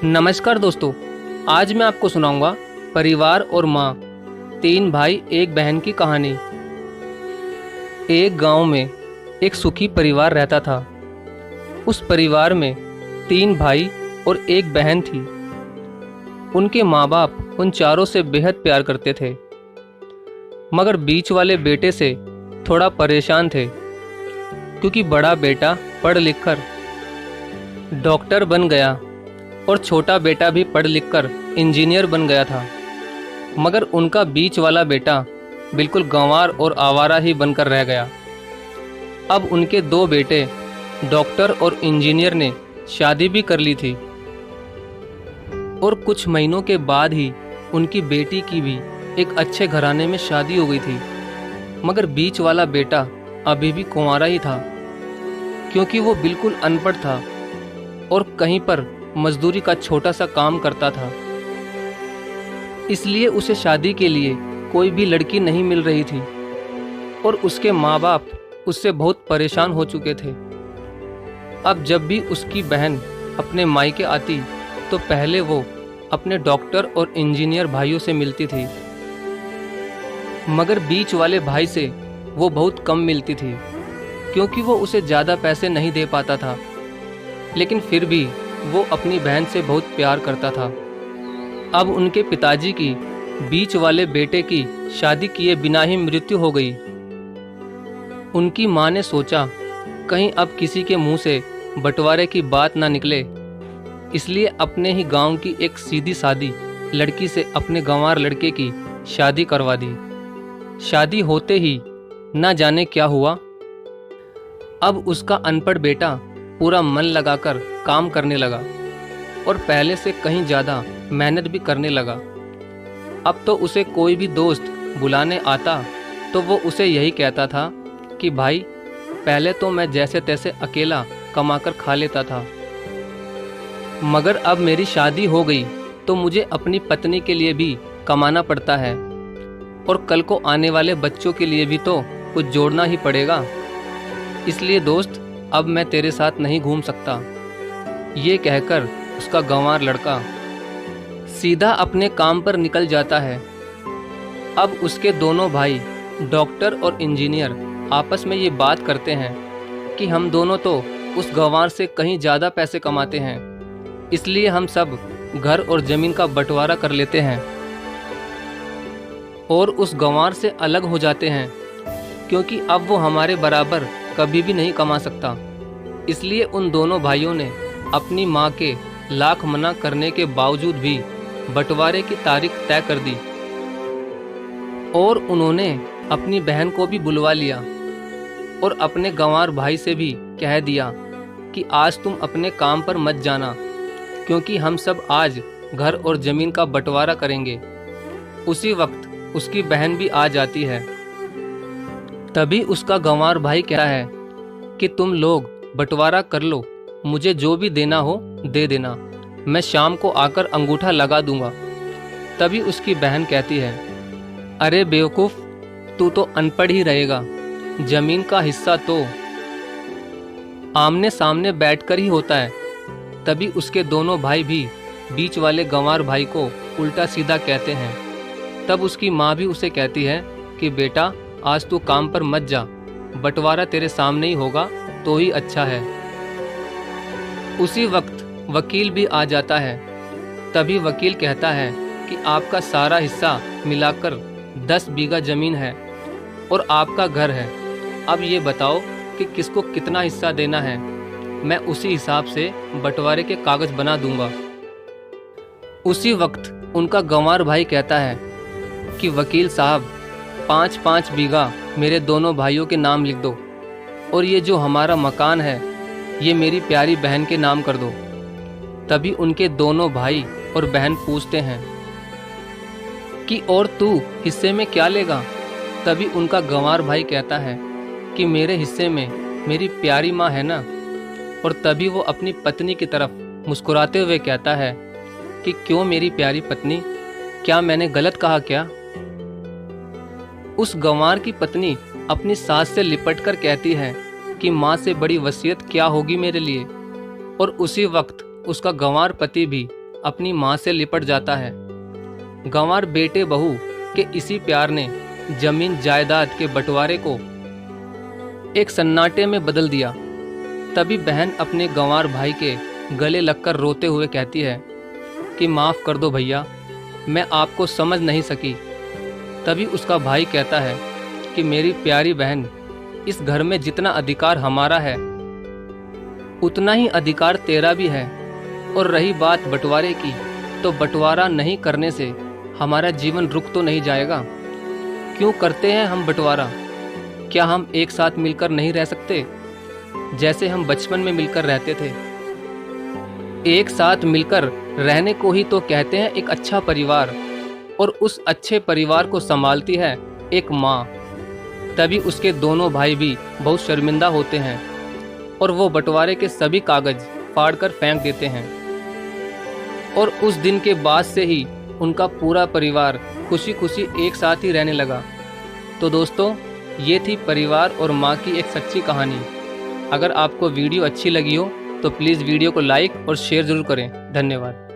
नमस्कार दोस्तों। आज मैं आपको सुनाऊंगा परिवार और माँ, तीन भाई एक बहन की कहानी। एक गांव में एक सुखी परिवार रहता था। उस परिवार में तीन भाई और एक बहन थी। उनके माँ बाप उन चारों से बेहद प्यार करते थे, मगर बीच वाले बेटे से थोड़ा परेशान थे, क्योंकि बड़ा बेटा पढ़ लिख कर डॉक्टर बन गया और छोटा बेटा भी पढ़ लिखकर इंजीनियर बन गया था। मगर उनका बीच वाला बेटा बिल्कुल गंवार और आवारा ही बनकर रह गया। अब उनके दो बेटे डॉक्टर और इंजीनियर ने शादी भी कर ली थी और कुछ महीनों के बाद ही उनकी बेटी की भी एक अच्छे घराने में शादी हो गई थी। मगर बीच वाला बेटा अभी भी कुंवारा ही था, क्योंकि वो बिल्कुल अनपढ़ था और कहीं पर मजदूरी का छोटा सा काम करता था। इसलिए उसे शादी के लिए कोई भी लड़की नहीं मिल रही थी और उसके माँ बाप उससे बहुत परेशान हो चुके थे। अब जब भी उसकी बहन अपने मायके आती तो पहले वो अपने डॉक्टर और इंजीनियर भाइयों से मिलती थी, मगर बीच वाले भाई से वो बहुत कम मिलती थी, क्योंकि वो उसे ज़्यादा पैसे नहीं दे पाता था। लेकिन फिर भी वो अपनी बहन से बहुत प्यार करता था। अब उनके पिताजी की बीच वाले बेटे की शादी किए बिना ही मृत्यु हो गई। उनकी माँ ने सोचा कहीं अब किसी के मुंह से बंटवारे की बात ना निकले, इसलिए अपने ही गांव की एक सीधी सादी लड़की से अपने गंवार लड़के की शादी करवा दी। शादी होते ही ना जाने क्या हुआ। अब उसका अनपढ़ बेटा पूरा मन लगाकर काम करने लगा और पहले से कहीं ज़्यादा मेहनत भी करने लगा। अब तो उसे कोई भी दोस्त बुलाने आता तो वो उसे यही कहता था कि भाई, पहले तो मैं जैसे तैसे अकेला कमाकर खा लेता था, मगर अब मेरी शादी हो गई तो मुझे अपनी पत्नी के लिए भी कमाना पड़ता है और कल को आने वाले बच्चों के लिए भी तो कुछ जोड़ना ही पड़ेगा। इसलिए दोस्त, अब मैं तेरे साथ नहीं घूम सकता। ये कहकर उसका गंवार लड़का सीधा अपने काम पर निकल जाता है। अब उसके दोनों भाई डॉक्टर और इंजीनियर आपस में ये बात करते हैं कि हम दोनों तो उस गंवार से कहीं ज़्यादा पैसे कमाते हैं, इसलिए हम सब घर और ज़मीन का बंटवारा कर लेते हैं और उस गंवार से अलग हो जाते हैं, क्योंकि अब वो हमारे बराबर कभी भी नहीं कमा सकता। इसलिए उन दोनों भाइयों ने अपनी माँ के लाख मना करने के बावजूद भी बंटवारे की तारीख तय कर दी और उन्होंने अपनी बहन को भी बुलवा लिया और अपने गंवार भाई से भी कह दिया कि आज तुम अपने काम पर मत जाना, क्योंकि हम सब आज घर और ज़मीन का बंटवारा करेंगे। उसी वक्त उसकी बहन भी आ जाती है। तभी उसका गंवार भाई कहता है कि तुम लोग बंटवारा कर लो, मुझे जो भी देना हो दे देना, मैं शाम को आकर अंगूठा लगा दूंगा। तभी उसकी बहन कहती है, अरे बेवकूफ़, तू तो अनपढ़ ही रहेगा, जमीन का हिस्सा तो आमने सामने बैठकर ही होता है। तभी उसके दोनों भाई भी बीच वाले गंवार भाई को उल्टा सीधा कहते हैं। तब उसकी माँ भी उसे कहती है कि बेटा, आज तू काम पर मत जा, बंटवारा तेरे सामने ही होगा तो ही अच्छा है। उसी वक्त वकील भी आ जाता है। तभी वकील कहता है कि आपका सारा हिस्सा मिलाकर 10 बीघा ज़मीन है और आपका घर है। अब ये बताओ कि किसको कितना हिस्सा देना है, मैं उसी हिसाब से बंटवारे के कागज़ बना दूंगा। उसी वक्त उनका गंवार भाई कहता है कि वकील साहब, 5-5 बीघा मेरे दोनों भाइयों के नाम लिख दो और ये जो हमारा मकान है ये मेरी प्यारी बहन के नाम कर दो। तभी उनके दोनों भाई और बहन पूछते हैं कि और तू हिस्से में क्या लेगा। तभी उनका गंवार भाई कहता है कि मेरे हिस्से में मेरी प्यारी माँ है ना। और तभी वो अपनी पत्नी की तरफ मुस्कुराते हुए कहता है कि क्यों मेरी प्यारी पत्नी, क्या मैंने गलत कहा क्या। उस गंवार की पत्नी अपनी सास से लिपटकर कहती है कि माँ से बड़ी वसीयत क्या होगी मेरे लिए। और उसी वक्त उसका गंवार पति भी अपनी माँ से लिपट जाता है। गंवार बेटे बहू के इसी प्यार ने जमीन जायदाद के बंटवारे को एक सन्नाटे में बदल दिया। तभी बहन अपने गंवार भाई के गले लगकर रोते हुए कहती है कि माफ़ कर दो भैया, मैं आपको समझ नहीं सकी। तभी उसका भाई कहता है कि मेरी प्यारी बहन, इस घर में जितना अधिकार हमारा है उतना ही अधिकार तेरा भी है। और रही बात बंटवारे की, तो बंटवारा नहीं करने से हमारा जीवन रुक तो नहीं जाएगा। क्यों करते हैं हम बंटवारा? क्या हम एक साथ मिलकर नहीं रह सकते, जैसे हम बचपन में मिलकर रहते थे? एक साथ मिलकर रहने को ही तो कहते हैं एक अच्छा परिवार, और उस अच्छे परिवार को संभालती है एक माँ। तभी उसके दोनों भाई भी बहुत शर्मिंदा होते हैं और वो बंटवारे के सभी कागज फाड़कर फेंक देते हैं। और उस दिन के बाद से ही उनका पूरा परिवार खुशी खुशी एक साथ ही रहने लगा। तो दोस्तों, ये थी परिवार और माँ की एक सच्ची कहानी। अगर आपको वीडियो अच्छी लगी हो तो प्लीज़ वीडियो को लाइक और शेयर ज़रूर करें। धन्यवाद।